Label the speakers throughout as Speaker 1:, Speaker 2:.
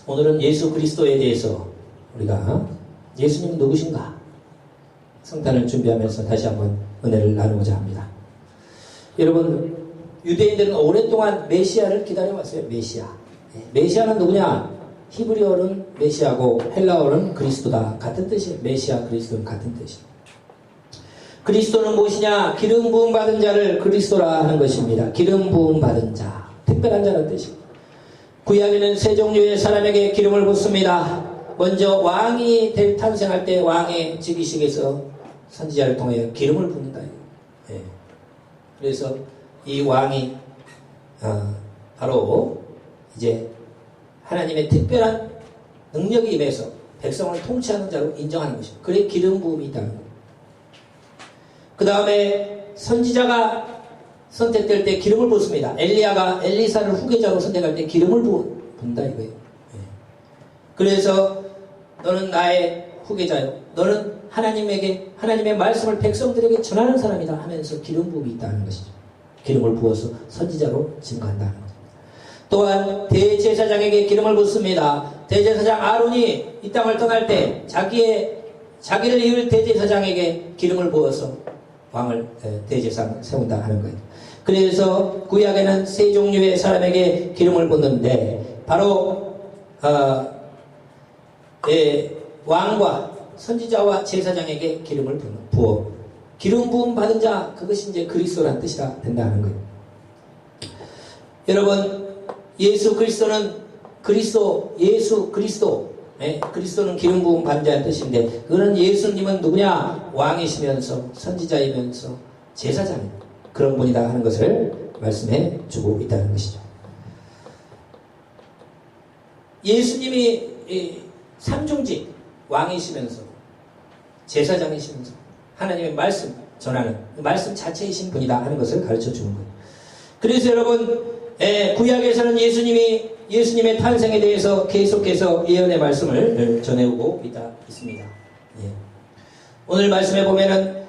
Speaker 1: 오늘은 예수 그리스도에 대해서 우리가 예수님은 누구신가? 성탄을 준비하면서 다시 한번 은혜를 나누고자 합니다. 여러분, 유대인들은 오랫동안 메시아를 기다려왔어요. 메시아. 메시아는 누구냐? 히브리어는 메시아고 헬라어는 그리스도다. 같은 뜻이에요. 메시아, 그리스도는 같은 뜻이에요. 그리스도는 무엇이냐? 기름 부음 받은 자를 그리스도라 하는 것입니다. 기름 부음 받은 자. 특별한 자라는 뜻입니다. 구약에는 세 종류의 사람에게 기름을 붓습니다. 먼저 왕이 탄생할 때 왕의 즉위식에서 선지자를 통해 기름을 붓는다. 예. 그래서 이 왕이 바로 이제 하나님의 특별한 능력이 임해서 백성을 통치하는 자로 인정하는 것입니다. 그래 기름 부음이 있다는 거예요. 그 다음에 선지자가 선택될 때 기름을 붓습니다. 엘리야가 엘리사를 후계자로 선택할 때 기름을 붓는다 이거예요. 예. 그래서 너는 나의 후계자요. 너는 하나님의 말씀을 백성들에게 전하는 사람이다 하면서 기름 부음이 있다는 것이죠. 기름을 부어서 선지자로 증거한다는 것입니다. 또한 대제사장에게 기름을 붓습니다. 대제사장 아론이 이 땅을 떠날 때 자기를 이을 대제사장에게 기름을 부어서 왕을 대제사장 세운다 하는 거예요. 그래서 구약에는 세 종류의 사람에게 기름을 붓는데 바로 왕과 선지자와 제사장에게 기름을 부어 기름 부음 받은 자, 그것이 이제 그리스도라는 뜻이라 된다는 거예요. 여러분, 예수 그리스도는 그리스도는 기름 부음 받은 자의 뜻인데, 그는 예수님은 누구냐? 왕이시면서 선지자이면서 제사장입니다. 그런 분이다 하는 것을 말씀해 주고 있다는 것이죠. 예수님이 삼중직, 왕이시면서 제사장이시면서 하나님의 말씀 전하는 말씀 자체이신 분이다 하는 것을 가르쳐 주는 거예요. 그래서 여러분, 구약에서는 예수님의 탄생에 대해서 계속해서 예언의 말씀을 전해오고 있습니다. 예. 오늘 말씀에 보면은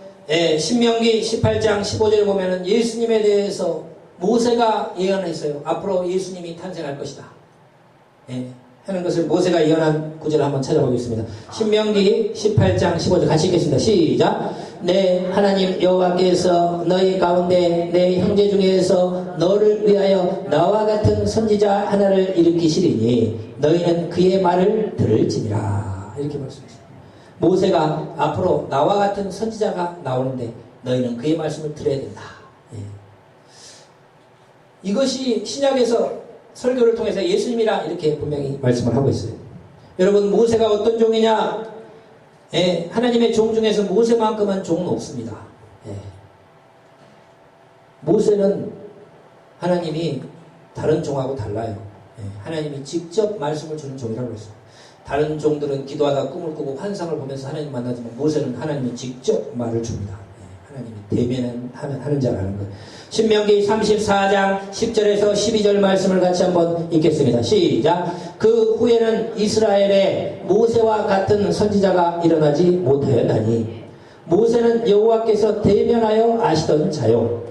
Speaker 1: 신명기 18장 15절에 보면은 예수님에 대해서 모세가 예언했어요. 앞으로 예수님이 탄생할 것이다. 예. 하는 것을 모세가 예언한 구절을 한번 찾아보겠습니다. 신명기 18장 15절 같이 읽겠습니다. 시작. 내 하나님 여호와께서 너희 가운데 내 형제 중에서 너를 위하여 나와 같은 선지자 하나를 일으키시리니 너희는 그의 말을 들을지니라. 이렇게 말씀하십니다. 모세가 앞으로 나와 같은 선지자가 나오는데 너희는 그의 말씀을 들어야 된다. 예. 이것이 신약에서 설교를 통해서 예수님이라 이렇게 분명히 말씀을 하고 있어요. 여러분, 모세가 어떤 종이냐? 하나님의 종 중에서 모세만큼은 종은 없습니다. 모세는 하나님이 다른 종하고 달라요. 하나님이 직접 말씀을 주는 종이라고 했어요. 다른 종들은 기도하다 꿈을 꾸고 환상을 보면서 하나님 만나지만 모세는 하나님이 직접 말을 줍니다. 하나님이 대면하는 자라는 거예요. 신명기 34장 10절에서 12절 말씀을 같이 한번 읽겠습니다. 시작. 그 후에는 이스라엘에 모세와 같은 선지자가 일어나지 못하였나니 모세는 여호와께서 대면하여 아시던 자요.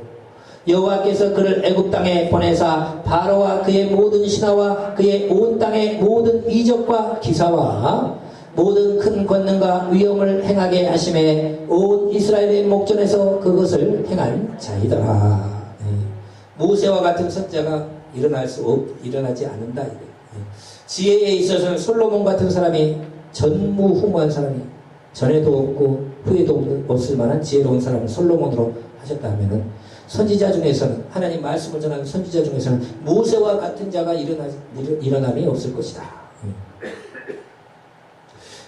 Speaker 1: 여호와께서 그를 애굽 땅에 보내사 바로와 그의 모든 신하와 그의 온 땅의 모든 이적과 기사와 모든 큰 권능과 위엄을 행하게 하심에 온 이스라엘의 목전에서 그것을 행한 자이더라. 모세와 같은 선지자가 일어나지 않는다. 지혜에 있어서는 솔로몬 같은 사람이 전무후무한 사람이 전에도 없고 후에도 없을 만한 지혜로운 사람을 솔로몬으로 하셨다 하면은 선지자 중에서는 하나님 말씀을 전하는 선지자 중에서는 모세와 같은 자가 일어남이 없을 것이다.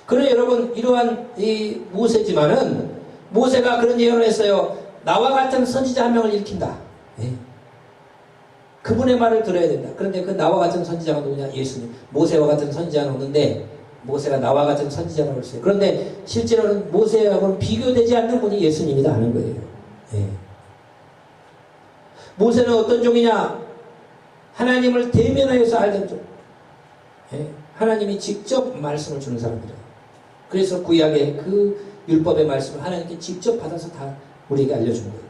Speaker 1: 그래 여러분, 이러한 이 모세지만은 모세가 그런 예언을 했어요. 나와 같은 선지자 한 명을 일으킨다. 그분의 말을 들어야 된다. 그런데 그 나와 같은 선지자가 누구냐? 예수님. 모세와 같은 선지자는 없는데 모세가 나와 같은 선지자라고 했어요. 그런데 실제로는 모세하고는 비교되지 않는 분이 예수님이다 하는 거예요. 모세는 어떤 종이냐? 하나님을 대면하여서 알던 종. 하나님이 직접 말씀을 주는 사람이다. 그래서 구약의 그 율법의 말씀을 하나님께 직접 받아서 다 우리에게 알려준 거예요.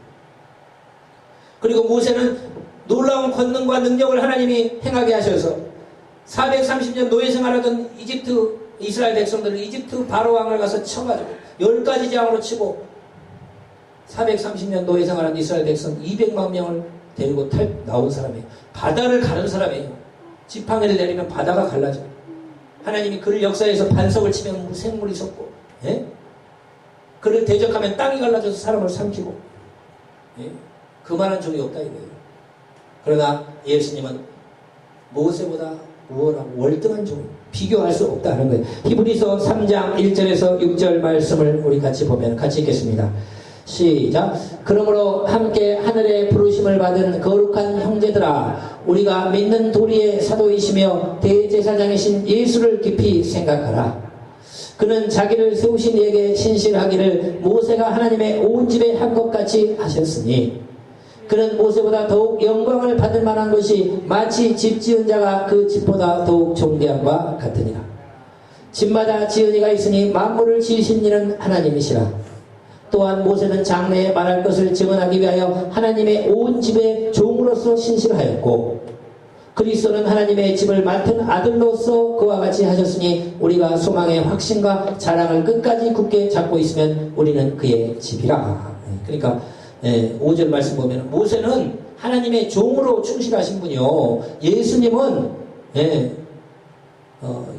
Speaker 1: 그리고 모세는 놀라운 권능과 능력을 하나님이 행하게 하셔서 430년 노예 생활하던 이스라엘 백성들을 이집트 바로 왕을 가서 쳐가지고 10가지 재앙으로 치고 430년 노예 생활한 이스라엘 백성 200만 명을 데리고 나온 사람이에요. 바다를 가른 사람이에요. 지팡이를 내리면 바다가 갈라져요. 하나님이 그를 역사에서 반석을 치면 생물이 솟고, 예? 그를 대적하면 땅이 갈라져서 사람을 삼키고, 예? 그만한 종이 없다 이거예요. 그러나 예수님은 모세보다 우월하고 월등한 종, 비교할 수 없다는 거예요. 히브리서 3장 1절에서 6절 말씀을 우리 같이 보면 같이 읽겠습니다. 시작. 그러므로 함께 하늘의 부르심을 받은 거룩한 형제들아, 우리가 믿는 도리의 사도이시며 대제사장이신 예수를 깊이 생각하라. 그는 자기를 세우신 이에게 신실하기를 모세가 하나님의 온 집에 한 것 같이 하셨으니, 그는 모세보다 더욱 영광을 받을 만한 것이 마치 집 지은 자가 그 집보다 더욱 존귀함과 같으니라. 집마다 지은 이가 있으니 만물을 지으신 이는 하나님이시라. 또한 모세는 장래에 말할 것을 증언하기 위하여 하나님의 온 집의 종으로서 신실하였고, 그리스도는 하나님의 집을 맡은 아들로서 그와 같이 하셨으니 우리가 소망의 확신과 자랑을 끝까지 굳게 잡고 있으면 우리는 그의 집이라. 그러니까 5절 말씀 보면 모세는 하나님의 종으로 충실하신 분이요, 예수님은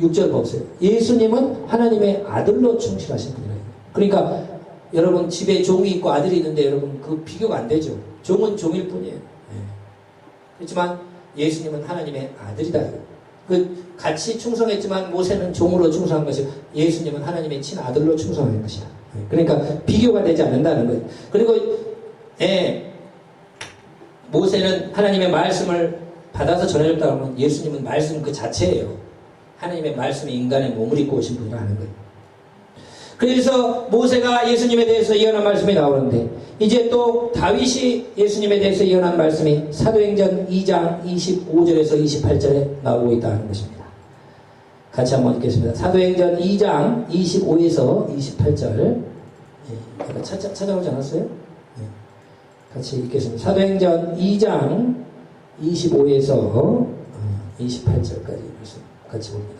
Speaker 1: 6절 보세요. 예수님은 하나님의 아들로 충실하신 분이에요. 그러니까 여러분 집에 종이 있고 아들이 있는데 여러분 그 비교가 안 되죠. 종은 종일 뿐이에요. 그렇지만 예수님은 하나님의 아들이다. 같이 충성했지만 모세는 종으로 충성한 것이고 예수님은 하나님의 친아들로 충성한 것이다. 그러니까 비교가 되지 않는다는 거예요. 그리고 모세는 하나님의 말씀을 받아서 전해줬다고 하면 예수님은 말씀 그 자체예요. 하나님의 말씀이 인간의 몸을 입고 오신 분이라는 거예요. 그래서 모세가 예수님에 대해서 예언한 말씀이 나오는데, 이제 또 다윗이 예수님에 대해서 예언한 말씀이 사도행전 2장 25절에서 28절에 나오고 있다는 것입니다. 같이 한번 읽겠습니다. 사도행전 2장 25에서 28절. 찾아오지 않았어요? 같이 읽겠습니다. 사도행전 2장 25에서 28절까지 같이 봅니다.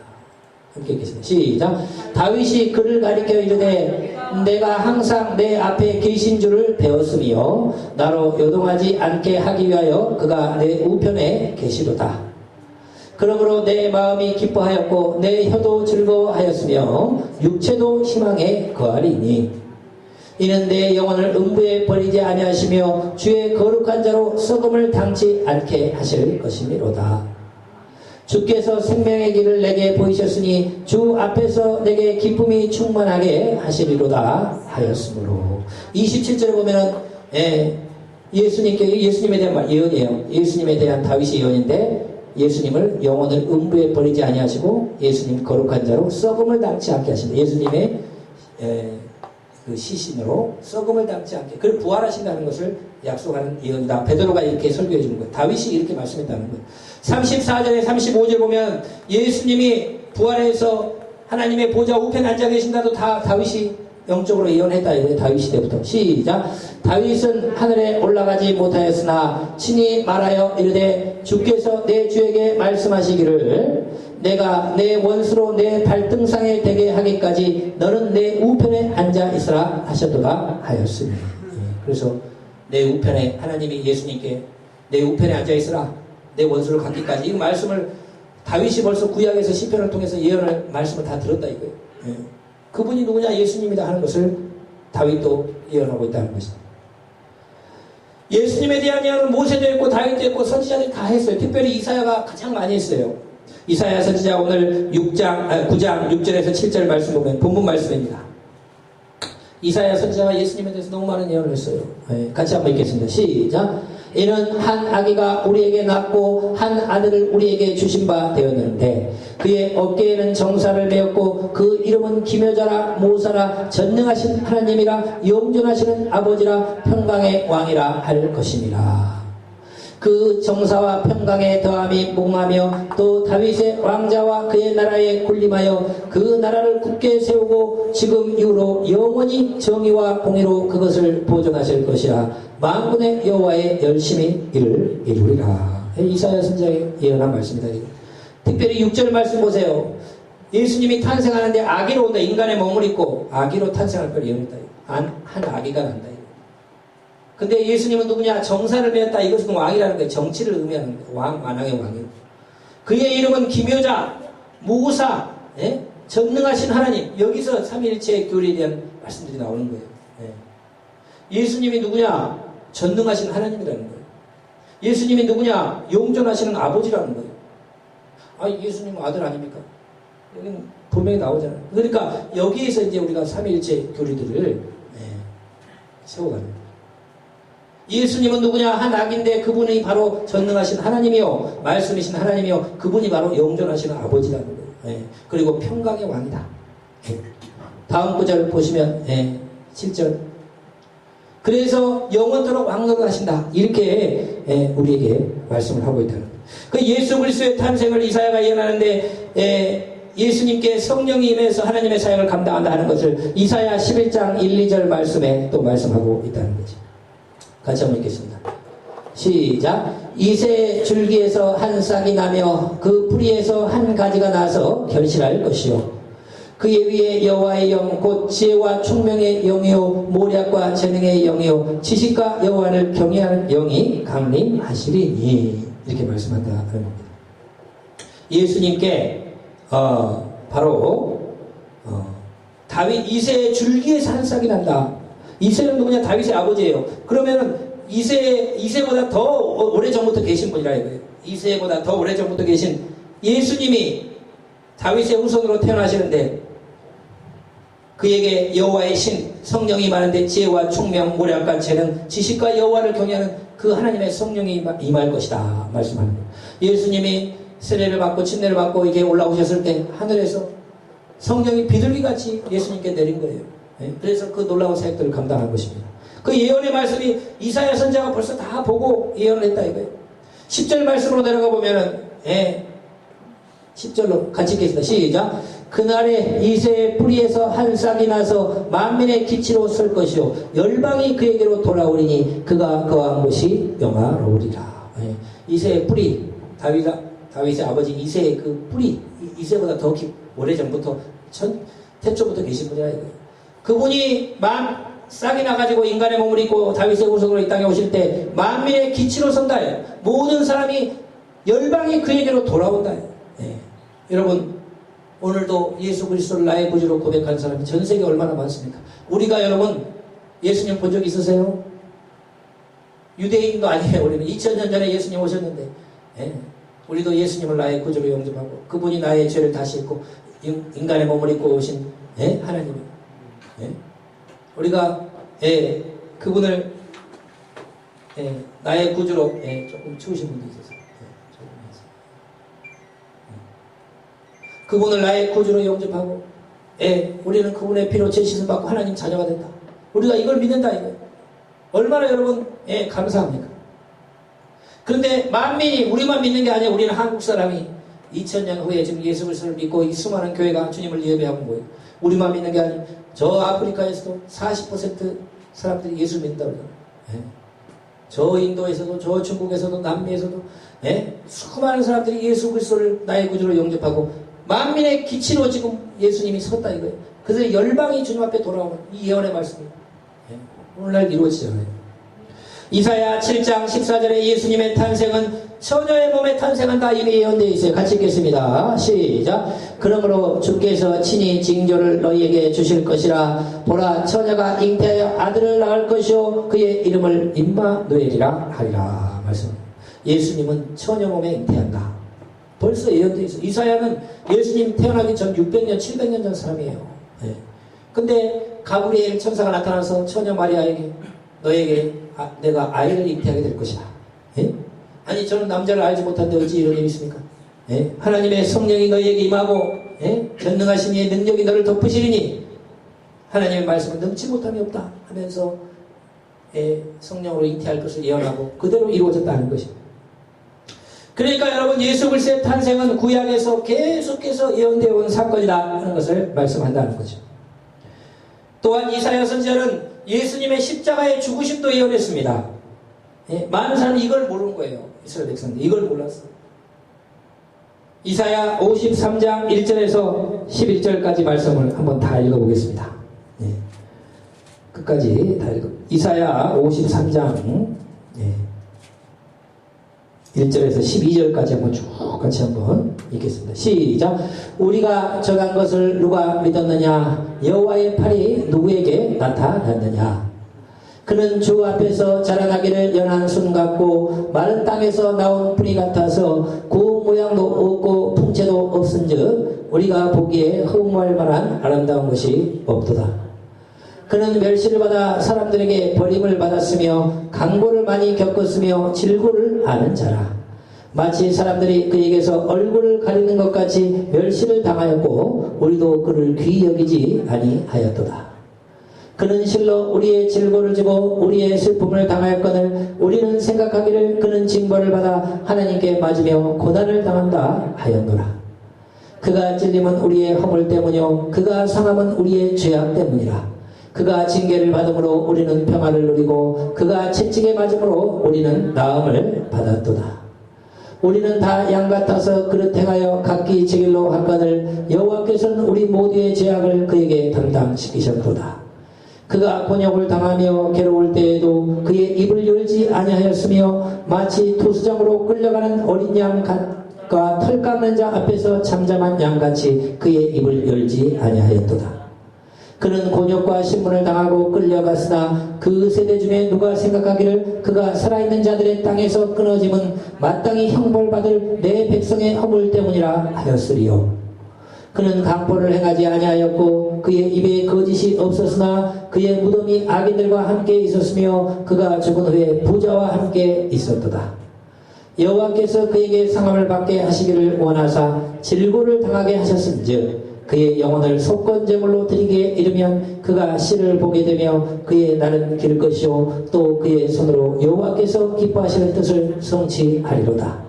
Speaker 1: 함께 읽겠습니다. 시작. 다윗이 그를 가리켜 이르되 내가 항상 내 앞에 계신 줄을 배웠으며 나로 요동하지 않게 하기 위하여 그가 내 우편에 계시도다. 그러므로 내 마음이 기뻐하였고 내 혀도 즐거워하였으며 육체도 희망에 거하리니 이는 내 영혼을 음부에 버리지 아니하시며 주의 거룩한 자로 썩음을 당치 않게 하실 것이미로다. 주께서 생명의 길을 내게 보이셨으니 주 앞에서 내게 기쁨이 충만하게 하시리로다 하였으므로. 27절에 보면은 예수님에 대한 예언이에요. 예수님에 대한 다윗의 예언인데 예수님을 영혼을 음부에 버리지 아니하시고 예수님 거룩한 자로 썩음을 당치 않게 하십니다. 예수님의 그 시신으로 썩음을 당치 않게, 그를 부활하신다는 것을 약속하는 예언이다. 베드로가 이렇게 설교해 주는 거예요. 다윗이 이렇게 말씀했다는 거예요. 34절에 35절 보면 예수님이 부활해서 하나님의 보좌 우편에 앉아 계신다도 다 다윗이 영적으로 예언했다. 이거예요. 다윗 시대부터. 시작. 다윗은 하늘에 올라가지 못하였으나 친히 말하여 이르되 주께서 내 주에게 말씀하시기를 내가 내 원수로 내 발등상에 되게 하기까지 너는 내 우편에 앉아 있으라 하셨도다 하였으니. 그래서 내 우편에, 하나님이 예수님께 내 우편에 앉아 있으라, 내 원수를 갖기까지, 이 말씀을 다윗이 벌써 구약에서 시편을 통해서 예언을 말씀을 다 들었다 이거예요. 그분이 누구냐? 예수님이다 하는 것을 다윗도 예언하고 있다는 것입니다. 예수님에 대한 예언은 모세도 했고 다윗도 했고 선지자들이 다 했어요. 특별히 이사야가 가장 많이 했어요. 이사야 선지자 오늘 9장 6절에서 7절 말씀 보면 본문 말씀입니다. 이사야 선지자가 예수님에 대해서 너무 많은 예언을 했어요. 같이 한번 읽겠습니다. 시작. 이는 한 아기가 우리에게 낳고 한 아들을 우리에게 주신 바 되었는데 그의 어깨에는 정사를 메었고 그 이름은 기묘자라 모사라 전능하신 하나님이라 영존하시는 아버지라 평강의 왕이라 할 것이니라. 그 정사와 평강의 더함이 몽하며 또 다윗의 왕자와 그의 나라에 군림하여 그 나라를 굳게 세우고 지금 이후로 영원히 정의와 공의로 그것을 보존하실 것이라. 만군의 여호와의 열심히 이를 이루리라. 이사야 선지자의 예언한 말씀이다. 특별히 6절 말씀 보세요. 예수님이 탄생하는데 아기로 온다. 인간의 몸을 입고 아기로 탄생할 걸 예언했다. 한 아기가 난다. 근데 예수님은 누구냐? 정사를 배웠다. 이것은 왕이라는 거예요. 정치를 의미하는 거예요. 왕, 만왕의 왕이에요. 그의 이름은 기묘자, 무사, 예? 전능하신 하나님. 여기서 삼위일체의 교리에 대한 말씀들이 나오는 거예요. 예. 예수님이 누구냐? 전능하신 하나님이라는 거예요. 예수님이 누구냐? 영존하시는 아버지라는 거예요. 아, 예수님 아들 아닙니까? 여기는 분명히 나오잖아요. 그러니까 여기에서 이제 우리가 삼위일체 교리들을 세워가는 거예요. 예수님은 누구냐? 한 아기인데 그분이 바로 전능하신 하나님이요, 말씀이신 하나님이요, 그분이 바로 영존하시는 아버지라는 거예요. 예. 그리고 평강의 왕이다. 예. 다음 구절 보시면 7절. 그래서 영원토록 왕노릇하신다. 이렇게 우리에게 말씀을 하고 있다는 거예요. 그 예수 그리스도의 탄생을 이사야가 예언하는데 예수님께 성령이 임해서 하나님의 사역을 감당한다 하는 것을 이사야 11장 1, 2절 말씀에 또 말씀하고 있다는 거죠. 같이 한번 읽겠습니다. 시작. 이새 줄기에서 한 싹이 나며 그 뿌리에서 한 가지가 나서 결실할 것이요, 그의 위에 여호와의 영 곧 지혜와 총명의 영이요 모략과 재능의 영이요 지식과 여호와를 경외하는 영이 강림하시리니. 이렇게 말씀한다는 겁니다. 예수님께 바로 다윗 이새의 줄기에서 한 싹이 난다. 이새는 누구냐? 다윗의 아버지예요. 그러면은 이새보다 더 오래전부터 계신 분이라 이거예요. 이새보다 더 오래전부터 계신 예수님이 다윗의 후손으로 태어나시는데 그에게 여호와의 신 성령이 임하는데 지혜와 총명 모략과 재능 지식과 여호와를 경외하는 그 하나님의 성령이 임할 것이다 말씀하는 거예요. 예수님이 세례를 받고 침례를 받고 이게 올라오셨을 때 하늘에서 성령이 비둘기같이 예수님께 내린 거예요. 그래서 그 놀라운 사역들을 감당한 것입니다. 그 예언의 말씀이 이사야 선지자가 벌써 다 보고 예언을 했다 이거예요. 10절 말씀으로 내려가 보면은 10절로 같이 읽겠습니다. 시작. 그날에 이새의 뿌리에서 한 싹이 나서 만민의 기치로 설 것이요 열방이 그에게로 돌아오리니 그가 거한 곳이 영화로우리라. 이새의 뿌리, 다윗의 아버지 이새의 그 뿌리, 이새보다 더 오래전부터 태초부터 계신 분이라 이거예요. 그분이 싹이 나가지고 인간의 몸을 입고 다윗의 후손으로 이 땅에 오실 때 만민의 기치로 선다. 모든 사람이 열방이 그에게로 돌아온다. 여러분 오늘도 예수 그리스도를 나의 구주로 고백하는 사람이 전 세계에 얼마나 많습니까? 우리가 여러분 예수님 본 적 있으세요? 유대인도 아니에요. 우리는 2000년 전에 예수님 오셨는데 우리도 예수님을 나의 구주로 영접하고 그분이 나의 죄를 다시 잊고 인간의 몸을 입고 오신 하나님이에요. 우리가 그분을 나의 구주로 조금 추우신 분도 있었어요. 그분을 나의 구주로 영접하고 우리는 그분의 피로 죄 씻음 받고 하나님 자녀가 된다. 우리가 이걸 믿는다 이거예요. 얼마나 여러분 감사합니까? 그런데 만민이 우리만 믿는 게 아니라 우리는 한국 사람이 2000년 후에 지금 예수 그리스도를 믿고 이 수많은 교회가 주님을 예배하고 거예요. 우리만 믿는 게 아니라 저 아프리카에서도 40% 사람들이 예수 믿는다고 그래요. 저 인도에서도 저 중국에서도 남미에서도 수많은 사람들이 예수 그리스도를 나의 구주로 영접하고 만민의 기치로 지금 예수님이 섰다 이거예요. 그래서 열방이 주님 앞에 돌아오는 이 예언의 말씀이 오늘날 이루어지잖아요. 이사야 7장 14절에 예수님의 탄생은 처녀의 몸에 탄생한다 이미 예언되어 있어요. 같이 읽겠습니다. 시작. 그러므로 주께서 친히 징조를 너희에게 주실 것이라. 보라 처녀가 잉태하여 아들을 낳을 것이요 그의 이름을 임마누엘이라 하리라. 말씀. 예수님은 처녀 몸에 잉태한다. 벌써 예언되어 있어요. 이사야는 예수님 태어나기 전 600년 700년 전 사람이에요. 근데 가브리엘 천사가 나타나서 처녀 마리아에게 너에게 내가 아이를 잉태하게 될 것이다. 아니 저는 남자를 알지 못한데 어찌 이런 일이 있습니까? 하나님의 성령이 너희에게 임하고 전능하신 이의 능력이 너를 덮으시리니 하나님의 말씀은 능치 못함이 없다 하면서 성령으로 잉태할 것을 예언하고 그대로 이루어졌다는 것입니다. 그러니까 여러분 예수 그리스도의 탄생은 구약에서 계속해서 예언되어 온 사건이다 하는 것을 말씀한다는 거죠. 또한 이사야 선지자는 예수님의 십자가의 죽으심도 예언했습니다. 많은 사람이 이걸 모르는 거예요. 이스라엘 백성들 이걸 몰랐어. 이사야 53장 1절에서 11절까지 말씀을 한번 다 읽어보겠습니다. 예. 끝까지 다 이사야 53장 1절에서 12절까지 한번 쭉 같이 한번 읽겠습니다. 시작. 우리가 정한 것을 누가 믿었느냐? 여호와의 팔이 누구에게 나타났느냐? 그는 주 앞에서 자라나기를 연한 순 같고 마른 땅에서 나온 뿌리 같아서 구운 모양도 없고 풍채도 없은즉 우리가 보기에 흠모할 만한 아름다운 것이 없도다. 그는 멸시를 받아 사람들에게 버림을 받았으며 강고를 많이 겪었으며 질고를 아는 자라. 마치 사람들이 그에게서 얼굴을 가리는 것 같이 멸시를 당하였고 우리도 그를 귀히 여기지 아니하였도다. 그는 실로 우리의 질고를 지고 우리의 슬픔을 당하였거늘 우리는 생각하기를 그는 징벌을 받아 하나님께 맞으며 고난을 당한다 하였노라. 그가 찔림은 우리의 허물 때문이요 그가 상함은 우리의 죄악 때문이라. 그가 징계를 받음으로 우리는 평화를 누리고 그가 채찍에 맞음으로 우리는 나음을 받았도다. 우리는 다 양 같아서 그릇 행하여 각기 제 길로 갔거늘 여호와께서는 우리 모두의 죄악을 그에게 담당시키셨도다. 그가 곤욕을 당하며 괴로울 때에도 그의 입을 열지 아니하였으며 마치 투수장으로 끌려가는 어린 양과 털 깎는 자 앞에서 잠잠한 양같이 그의 입을 열지 아니하였도다. 그는 곤욕과 신문을 당하고 끌려갔으나 그 세대 중에 누가 생각하기를 그가 살아있는 자들의 땅에서 끊어짐은 마땅히 형벌받을 내 백성의 허물 때문이라 하였으리요. 그는 강포를 행하지 아니하였고 그의 입에 거짓이 없었으나 그의 무덤이 악인들과 함께 있었으며 그가 죽은 후에 부자와 함께 있었도다. 여호와께서 그에게 상함을 받게 하시기를 원하사 질고를 당하게 하셨은즉 그의 영혼을 속건제물로 드리기에 이르면 그가 씨를 보게 되며 그의 날은 길 것이요 또 그의 손으로 여호와께서 기뻐하시는 뜻을 성취하리로다.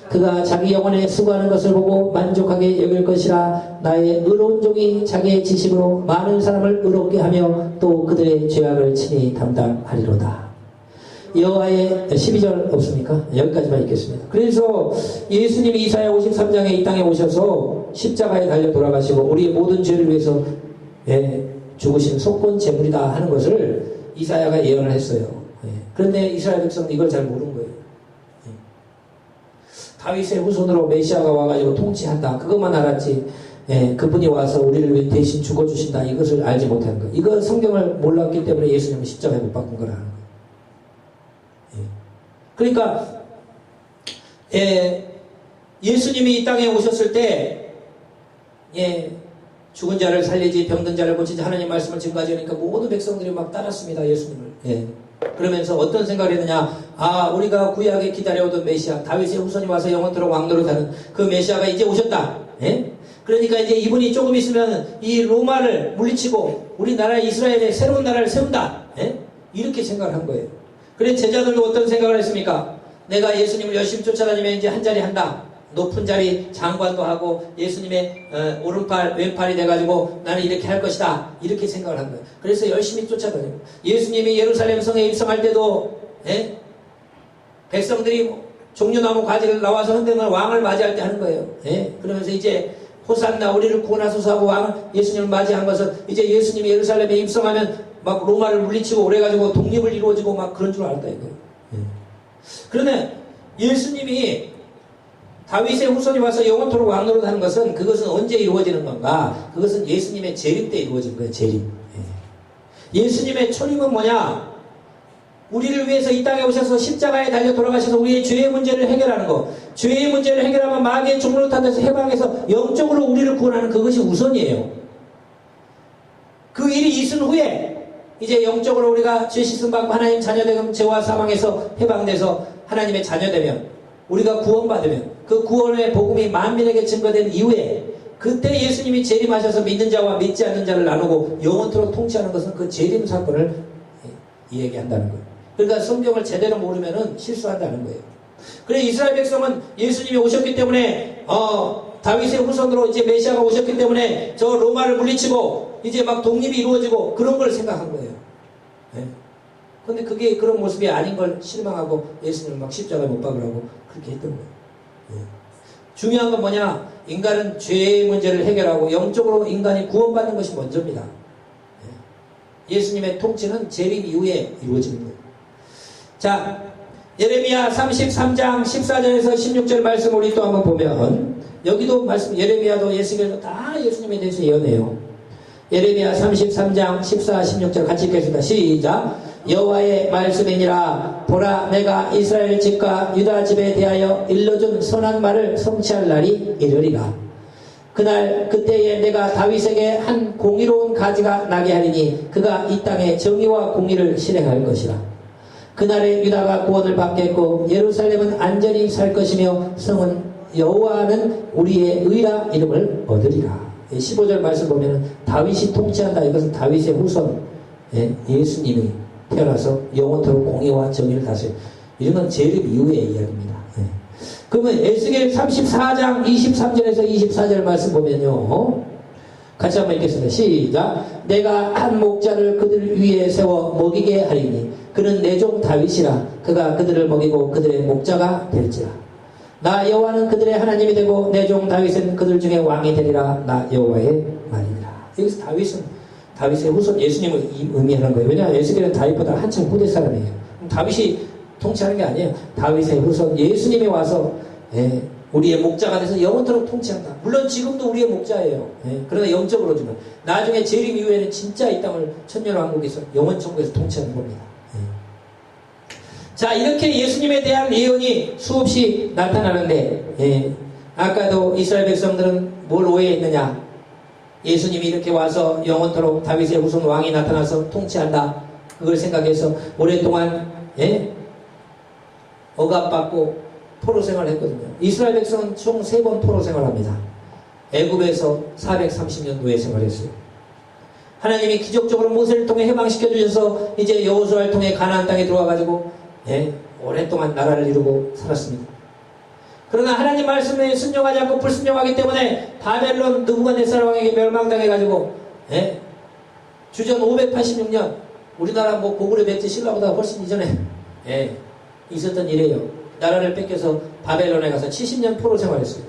Speaker 1: 그가 자기 영혼에 수고하는 것을 보고 만족하게 여길 것이라. 나의 의로운 종이 자기의 지식으로 많은 사람을 의롭게 하며 또 그들의 죄악을 친히 담당하리로다. 여호와의 12절 없습니까? 여기까지만 읽겠습니다. 그래서 예수님이 이사야 53장에 이 땅에 오셔서 십자가에 달려 돌아가시고 우리의 모든 죄를 위해서 죽으신 속건 제물이다 하는 것을 이사야가 예언을 했어요. 그런데 이스라엘 백성은 이걸 잘 모르는 거예요. 다윗의 후손으로 메시아가 와가지고 통치한다. 그것만 알았지. 그분이 와서 우리를 위해 대신 죽어주신다. 이것을 알지 못한 거예요. 이거 성경을 몰랐기 때문에 예수님은 십자가에 못 박은 거라는 거예요. 그러니까 예수님이 이 땅에 오셨을 때 죽은 자를 살리지 병든 자를 고치지 하나님 말씀을 지금까지 하니까 모든 백성들이 막 따랐습니다. 예수님을. 그러면서 어떤 생각을 했느냐. 우리가 구약에 기다려오던 메시아 다윗의 후손이 와서 영원토록 왕노릇하는 그 메시아가 이제 오셨다. 그러니까 이제 이분이 조금 있으면 이 로마를 물리치고 우리나라 이스라엘의 새로운 나라를 세운다. 이렇게 생각을 한 거예요. 그래 제자들도 어떤 생각을 했습니까? 내가 예수님을 열심히 쫓아다니면 이제 한 자리 한다. 높은 자리 장관도 하고 예수님의 오른팔 왼팔이 돼가지고 나는 이렇게 할 것이다. 이렇게 생각을 한 거예요. 그래서 열심히 쫓아다니고 예수님이 예루살렘 성에 입성할 때도 백성들이 종려나무 가지를 나와서 흔들면 왕을 맞이할 때 하는 거예요. 그러면서 이제 호산나 우리를 구원하소서 하고 왕 예수님을 맞이한 것은 이제 예수님이 예루살렘에 입성하면 막 로마를 물리치고 오래가지고 독립을 이루어지고 막 그런 줄 알았다 이거예요. 그런데 예수님이 다윗의 후손이 와서 영원토록 왕노릇 하는 것은 그것은 언제 이루어지는 건가? 그것은 예수님의 재림 때 이루어진 거예요. 재림. 예수님의 초림은 뭐냐? 우리를 위해서 이 땅에 오셔서 십자가에 달려 돌아가셔서 우리의 죄의 문제를 해결하는 거. 죄의 문제를 해결하면 마귀의 종로를 탄 데서 해방해서 영적으로 우리를 구원하는 그것이 우선이에요. 그 일이 있은 후에 이제 영적으로 우리가 죄 씻음 받고 하나님 자녀되면 죄와 사망에서 해방돼서 하나님의 자녀되면 우리가 구원받으면 그 구원의 복음이 만민에게 증거된 이후에 그때 예수님이 재림하셔서 믿는 자와 믿지 않는 자를 나누고 영원토록 통치하는 것은 그 재림 사건을 이야기한다는 거예요. 그러니까 성경을 제대로 모르면 실수한다는 거예요. 그래 이스라엘 백성은 예수님이 오셨기 때문에 다윗의 후손으로 이제 메시아가 오셨기 때문에 저 로마를 물리치고 이제 막 독립이 이루어지고 그런 걸 생각한 거예요. 그런데 그게 그런 모습이 아닌 걸 실망하고 예수님을 막 십자가에 못 박으라고 그렇게 했던 거예요. 중요한 건 뭐냐? 인간은 죄의 문제를 해결하고 영적으로 인간이 구원받는 것이 먼저입니다. 예수님의 통치는 재림 이후에 이루어지는 거예요. 자, 예레미야 33장 14절에서 16절 말씀 우리 또 한번 보면, 여기도 말씀, 예레미야도 예수님도 다 예수님에 대해서 예언해요. 예레미야 33장 14, 16절 같이 읽겠습니다. 시작. 여호와의 말씀이니라. 보라, 내가 이스라엘 집과 유다 집에 대하여 일러준 선한 말을 성취할 날이 이르리라. 그때에 내가 다윗에게 한 공의로운 가지가 나게 하리니 그가 이 땅에 정의와 공의를 실행할 것이라. 그날에 유다가 구원을 받겠고 예루살렘은 안전히 살 것이며 성은 여호와는 우리의 의라 이름을 얻으리라. 15절 말씀 보면 다윗이 통치한다. 이것은 다윗의 후손 예수님이 태어나서 영원토록 공의와 정의를 다스려. 이런 건 재림 이후의 이야기입니다. 그러면 에스겔 34장 23절에서 24절 말씀 보면요. 같이 한번 읽겠습니다. 시작. 내가 한 목자를 그들 위에 세워 먹이게 하리니 그는 내 종 다윗이라. 그가 그들을 먹이고 그들의 목자가 될지라. 나 여호와는 그들의 하나님이 되고 내 종 다윗은 그들 중에 왕이 되리라. 나 여호와의 말이니라. 여기서 다윗의 후손 예수님을 의미하는 거예요. 왜냐하면 에스겔은 다윗보다 한참 후대 사람이에요. 다윗이 통치하는 게 아니에요. 다윗의 후손 예수님이 와서 우리의 목자가 돼서 영원토록 통치한다. 물론 지금도 우리의 목자예요. 그러나 영적으로 주면 나중에 재림 이후에는 진짜 이 땅을 천년왕국에서 영원천국에서 통치하는 겁니다. 자, 이렇게 예수님에 대한 예언이 수없이 나타나는데 아까도 이스라엘 백성들은 뭘 오해했느냐? 예수님이 이렇게 와서 영원토록 다윗의 후손 왕이 나타나서 통치한다. 그걸 생각해서 오랫동안 억압받고 포로 생활을 했거든요. 이스라엘 백성은 총 3번 포로 생활합니다. 애굽에서 430년 노예 생활했어요. 하나님이 기적적으로 모세를 통해 해방시켜 주셔서 이제 여호수아를 통해 가나안 땅에 들어와가지고 오랫동안 나라를 이루고 살았습니다. 그러나 하나님 말씀에 순종하지 않고 불순종하기 때문에 바벨론 느부갓네살 왕에게 멸망당해가지고 주전 586년 우리나라 고구려 백제 신라보다 훨씬 이전에 있었던 일이에요. 나라를 뺏겨서 바벨론에 가서 70년 포로 생활했어요.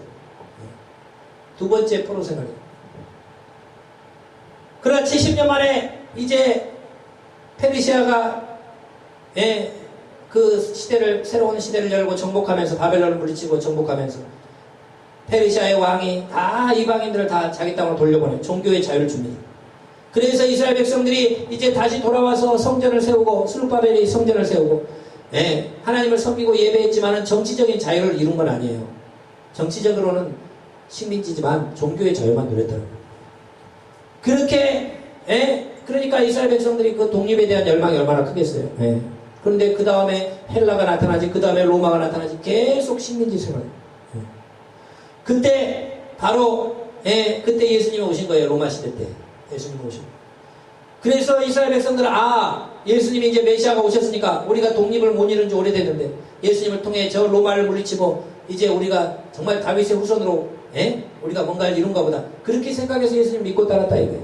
Speaker 1: 두 번째 포로 생활이에요. 그러나 70년 만에 이제 페르시아가 그 시대를, 새로운 시대를 열고 정복하면서 바벨론을 물리치고 정복하면서 페르시아의 왕이 다 이방인들을 다 자기 땅으로 돌려보내요. 종교의 자유를 줍니다. 그래서 이스라엘 백성들이 이제 다시 돌아와서 성전을 세우고 스룹바벨이 성전을 세우고 하나님을 섬기고 예배했지만은 정치적인 자유를 이룬 건 아니에요. 정치적으로는 식민지지만 종교의 자유만 누렸더라고요. 그렇게 그러니까 이스라엘 백성들이 그 독립에 대한 열망이 얼마나 크겠어요. 그런데 그 다음에 헬라가 나타나지, 그 다음에 로마가 나타나지, 계속 식민지 생활. 그때 바로 그때 예수님이 오신 거예요. 로마 시대 때 예수님이 오신 거예요. 그래서 이스라엘 백성들은 예수님이 이제 메시아가 오셨으니까 우리가 독립을 못 이룬 지 오래됐는데 예수님을 통해 저 로마를 물리치고 이제 우리가 정말 다윗의 후손으로 우리가 뭔가를 이룬가 보다. 그렇게 생각해서 예수님 믿고 따랐다 이거예요.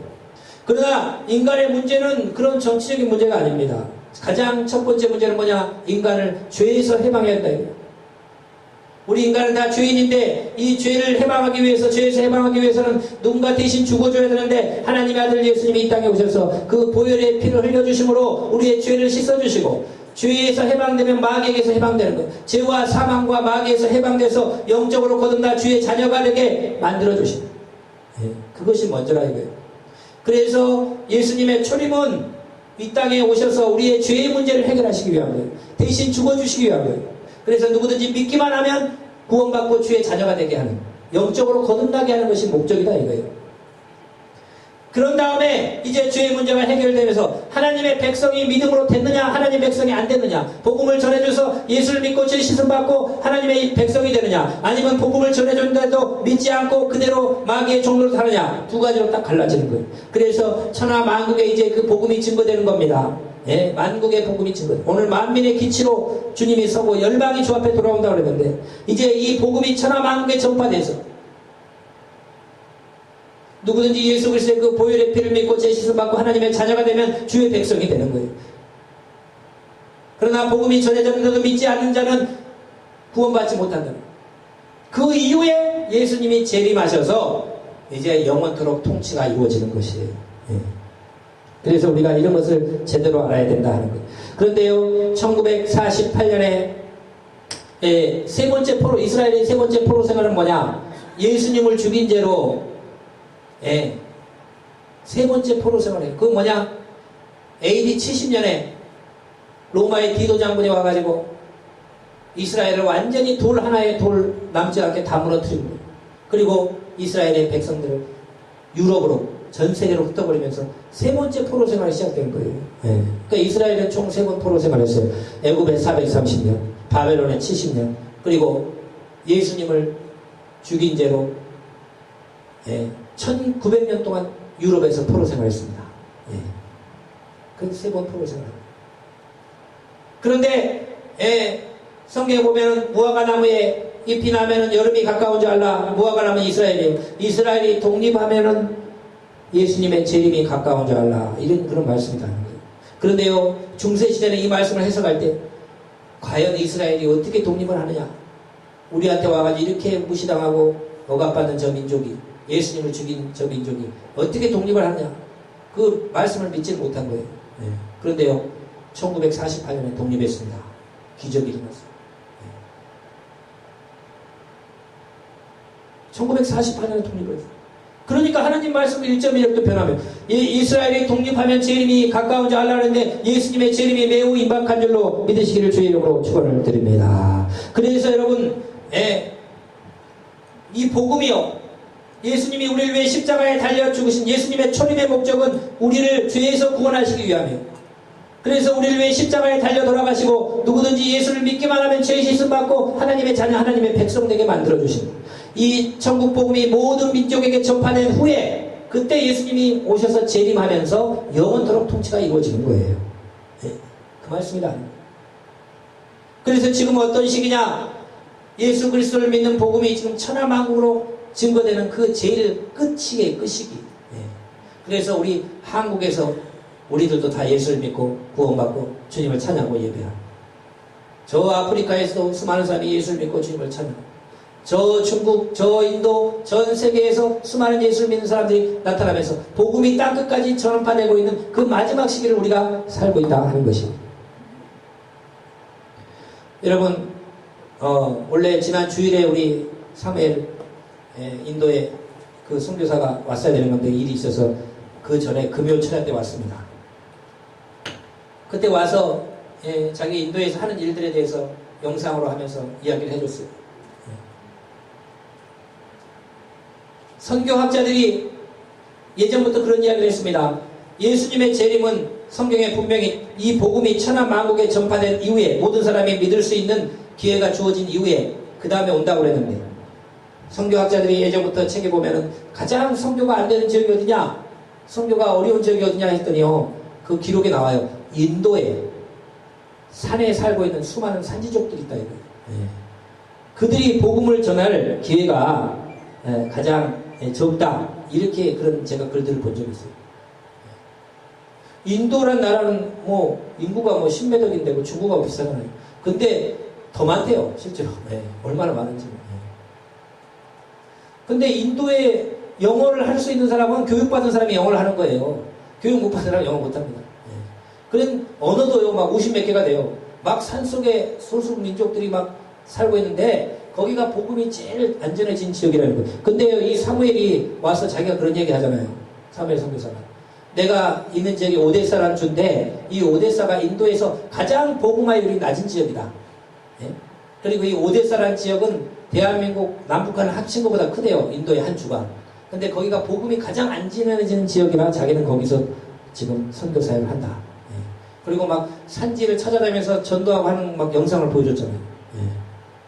Speaker 1: 그러나 인간의 문제는 그런 정치적인 문제가 아닙니다. 가장 첫 번째 문제는 뭐냐? 인간을 죄에서 해방해야 한다 이거예요. 우리 인간은 다 죄인인데 이 죄를 해방하기 위해서, 죄에서 해방하기 위해서는 누군가 대신 죽어줘야 되는데 하나님의 아들 예수님이 이 땅에 오셔서 그 보혈의 피를 흘려주심으로 우리의 죄를 씻어주시고 죄에서 해방되면 마귀에게서 해방되는 거예요. 죄와 사망과 마귀에서 해방돼서 영적으로 거듭나 주의 자녀가 되게 만들어주신 거예요. 그것이 먼저라 이거예요. 그래서 예수님의 초림은 이 땅에 오셔서 우리의 죄의 문제를 해결하시기 위한 거예요. 대신 죽어주시기 위한 거예요. 그래서 누구든지 믿기만 하면 구원받고 주의 자녀가 되게 하는, 영적으로 거듭나게 하는 것이 목적이다 이거예요. 그런 다음에 이제 죄의 문제가 해결되면서 하나님의 백성이 믿음으로 됐느냐, 하나님의 백성이 안 됐느냐, 복음을 전해줘서 예수를 믿고 죄 씻음 받고 하나님의 백성이 되느냐, 아니면 복음을 전해줬는데도 믿지 않고 그대로 마귀의 종로로 사느냐, 두 가지로 딱 갈라지는 거예요. 그래서 천하 만국에 이제 그 복음이 증거되는 겁니다. 만국의 복음이 증거. 오늘 만민의 기치로 주님이 서고 열방이 주 앞에 돌아온다고 그랬는데 이제 이 복음이 천하 만국에 전파돼서 누구든지 예수 그리스도의 그 보혈의 피를 믿고 죄 씻음 받고 하나님의 자녀가 되면 주의 백성이 되는 거예요. 그러나 복음이 전해졌는데도 믿지 않는 자는 구원받지 못한다. 그 이후에 예수님이 재림하셔서 이제 영원토록 통치가 이루어지는 것이에요. 예. 그래서 우리가 이런 것을 제대로 알아야 된다 하는 거예요. 그런데요, 1948년에 세 번째 포로, 이스라엘의 세 번째 포로 생활은 뭐냐? 예수님을 죽인 죄로 세 번째 포로 생활이에요. 그건 뭐냐? AD 70년에 로마의 디도 장군이 와가지고 이스라엘을 완전히 돌 하나의 돌 남지 않게 다 무너뜨린 거예요. 그리고 이스라엘의 백성들을 유럽으로 전 세계로 흩어버리면서 세 번째 포로 생활이 시작된 거예요. 그러니까 이스라엘은 총 세 번 포로 생활했어요. 애굽에 430년, 바벨론에 70년, 그리고 예수님을 죽인 죄로 1900년 동안 유럽에서 포로 생활했습니다. 그 세 번 포로 생활. 그런데 성경에 보면은 무화과 나무에 잎이 나면은 여름이 가까운 줄 알라. 무화과 나무는 이스라엘이에요. 이스라엘이 독립하면은 예수님의 재림이 가까운 줄 알라. 이런 그런 말씀이 나는 거예요. 그런데요, 중세시대는 이 말씀을 해석할 때 과연 이스라엘이 어떻게 독립을 하느냐? 우리한테 와가지고 이렇게 무시당하고 억압받는 저 민족이, 예수님을 죽인 저 민족이 어떻게 독립을 하느냐? 그 말씀을 믿지는 못한 거예요. 그런데요, 1948년에 독립했습니다. 기적이 일어났어요. 1948년에 독립을 했어요. 그러니까 하나님 말씀 1.1 이렇게 변하면 이스라엘이 독립하면 재림이 가까운 줄 알라는데 예수님의 재림이 매우 임박한 줄로 믿으시기를 주의 이름으로 축원을 드립니다. 그래서 여러분, 이 복음이요, 예수님이 우리를 위해 십자가에 달려 죽으신 예수님의 초림의 목적은 우리를 죄에서 구원하시기 위함이에요. 그래서 우리를 위해 십자가에 달려 돌아가시고 누구든지 예수를 믿기만 하면 죄 씻음 받고 하나님의 자녀, 하나님의 백성 되게 만들어주신 이 천국 복음이 모든 민족에게 전파된 후에 그때 예수님이 오셔서 재림하면서 영원토록 통치가 이루어지는 거예요. 그 말씀이다. 그래서 지금 어떤 시기냐? 예수 그리스도를 믿는 복음이 지금 천하만국으로 증거되는 그 제일 끝이에요. 끝이기. 그래서 우리 한국에서 우리들도 다 예수를 믿고 구원받고 주님을 찬양하고 예배하고, 저 아프리카에서도 수많은 사람이 예수를 믿고 주님을 찬양하고, 저 중국, 저 인도, 전 세계에서 수많은 예수를 믿는 사람들이 나타나면서 복음이 땅끝까지 전파되고 있는 그 마지막 시기를 우리가 살고 있다 하는 것입니다. 여러분, 원래 지난 주일에 우리 사무엘 인도에 그 선교사가 왔어야 되는 건데 일이 있어서 그 전에 금요 철야 때 왔습니다. 그때 와서 자기 인도에서 하는 일들에 대해서 영상으로 하면서 이야기를 해줬어요. 선교학자들이 예전부터 그런 이야기를 했습니다. 예수님의 재림은 성경에 분명히 이 복음이 천하 만국에 전파된 이후에, 모든 사람이 믿을 수 있는 기회가 주어진 이후에 그 다음에 온다고 그랬는데, 선교학자들이 예전부터 책에 보면은 가장 선교가 안 되는 지역이 어디냐, 선교가 어려운 지역이 어디냐 했더니요, 그 기록에 나와요. 인도에 산에 살고 있는 수많은 산지족들이 있다 이거예요. 그들이 복음을 전할 기회가 가장 적다, 이렇게 그런 제가 글들을 본 적이 있어요. 인도란 나라는 뭐 인구가 뭐 10몇 억인데 뭐 중국하고 비슷하잖아요. 근데 더 많대요, 실제로. 얼마나 많은지. 근데 인도에 영어를 할 수 있는 사람은 교육받은 사람이 영어를 하는 거예요. 교육 못 받은 사람은 영어 못 합니다. 그런 언어도요, 막 50몇 개가 돼요. 막 산속에 소수 민족들이 막 살고 있는데 거기가 복음이 제일 안전해진 지역이라는 거예요. 근데 이 사무엘이 와서 자기가 그런 얘기 하잖아요. 사무엘 선교사가. 내가 있는 지역이 오데사라는 주인데 이 오데사가 인도에서 가장 복음화율이 낮은 지역이다. 그리고 이 오데사라는 지역은 대한민국 남북한 합친 것보다 크대요. 인도의 한 주가. 근데 거기가 복음이 가장 안전해지는 지역이라 자기는 거기서 지금 선교사역을 한다. 그리고 막 산지를 찾아다니면서 전도하고 하는 막 영상을 보여줬잖아요.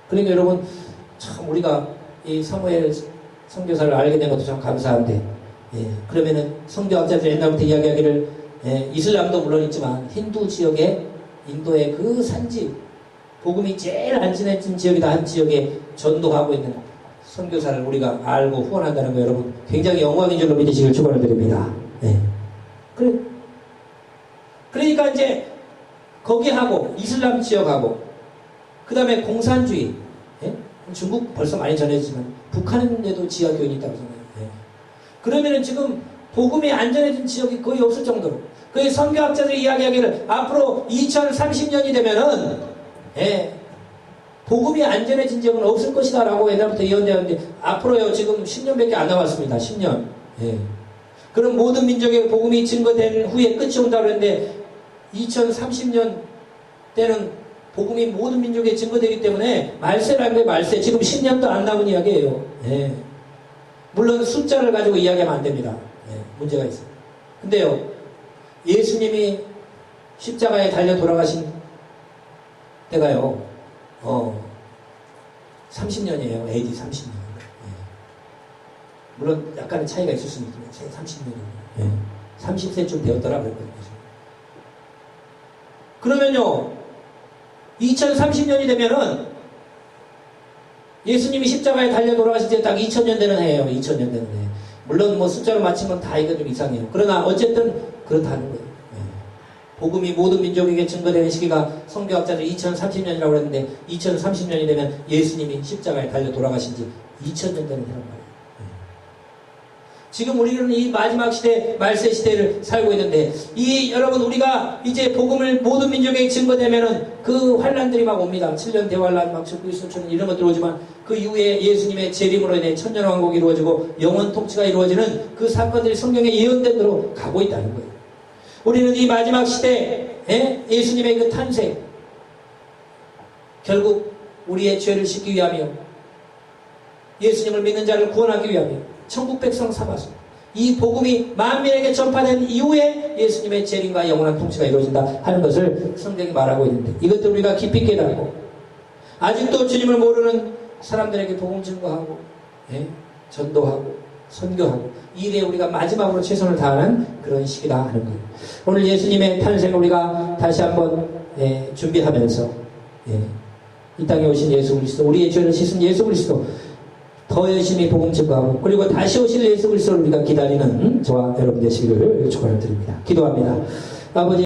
Speaker 1: 그러니까 여러분, 참 우리가 이 사무엘 선교사를 알게 된 것도 참 감사한데, 그러면은 선교학자들 옛날부터 이야기하기를, 이슬람도 물론 있지만 힌두 지역에 인도의 그 산지, 복음이 제일 안전해진 지역이다 한 지역에 전도하고 있는 선교사를 우리가 알고 후원한다는 거, 여러분 굉장히 영광인 줄로 믿으시길 축원을 드립니다. 그러니까 이제 거기 하고 이슬람 지역하고 그 다음에 공산주의, 중국 벌써 많이 전해지지만 북한에도 지하교인이 있다고 생각해요. 예. 그러면은 지금 복음이 안전해진 지역이 거의 없을 정도로, 그 선교학자들이 이야기하기를 앞으로 2030년이 되면은 예, 복음이 안전해진 지역은 없을 것이다 라고 옛날부터 예언되었는데 앞으로요 지금 10년밖에 안 남았습니다. 10년. 예. 그럼 모든 민족의 복음이 증거된 후에 끝이 온다고 그랬는데 2030년 때는 복음이 모든 민족에 증거되기 때문에 말세라는 게 말세. 지금 10년도 안 남은 이야기예요. 예. 물론 숫자를 가지고 이야기하면 안 됩니다. 예. 문제가 있어요. 근데요, 예수님이 십자가에 달려 돌아가신 때가요, 30년이에요. AD 30년. 예. 물론 약간의 차이가 있을 수는 있지만 30년이에요. 예. 30세쯤 되었더라 그랬거든요. 그러면요, 2030년이 되면은 예수님이 십자가에 달려 돌아가실 때 딱 2000년 되는 해예요. 2000년 되는 해. 물론 뭐 숫자로 맞힌 건 다 이거 좀 이상해요. 그러나 어쨌든 그렇다는 거예요. 예. 복음이 모든 민족에게 증거되는 시기가 성교학자들이 2030년이라고 했는데 2030년이 되면 예수님이 십자가에 달려 돌아가신 지 2000년 되는 해란 말이에요. 지금 우리는 이 마지막 시대, 말세 시대를 살고 있는데, 여러분, 우리가 이제 복음을 모든 민족에게 증거되면은 그 환란들이 막 옵니다. 7년 대환란, 막 죽고 있으면 이런 것들 오지만, 그 이후에 예수님의 재림으로 인해 천년왕국이 이루어지고 영원 통치가 이루어지는 그 사건들이 성경에 예언된 대로 가고 있다는 거예요. 우리는 이 마지막 시대에 예수님의 그 탄생, 결국 우리의 죄를 씻기 위하며, 예수님을 믿는 자를 구원하기 위하며, 천국 백성 삼아서 이 복음이 만민에게 전파된 이후에 예수님의 재림과 영원한 통치가 이루어진다 하는 것을 성경이 말하고 있는데, 이것도 우리가 깊이 깨닫고 아직도 주님을 모르는 사람들에게 복음 증거하고 전도하고 선교하고 이 일에 우리가 마지막으로 최선을 다하는 그런 시기다 하는 거예요. 오늘 예수님의 탄생을 우리가 다시 한번 준비하면서 이 땅에 오신 예수 그리스도, 우리의 죄를 씻은 예수 그리스도 더 열심히 복음 증거하고 그리고 다시 오실 예수 그리스도를 우리가 기다리는 저와 여러분 되시기를 축원을 드립니다. 기도합니다. 아버지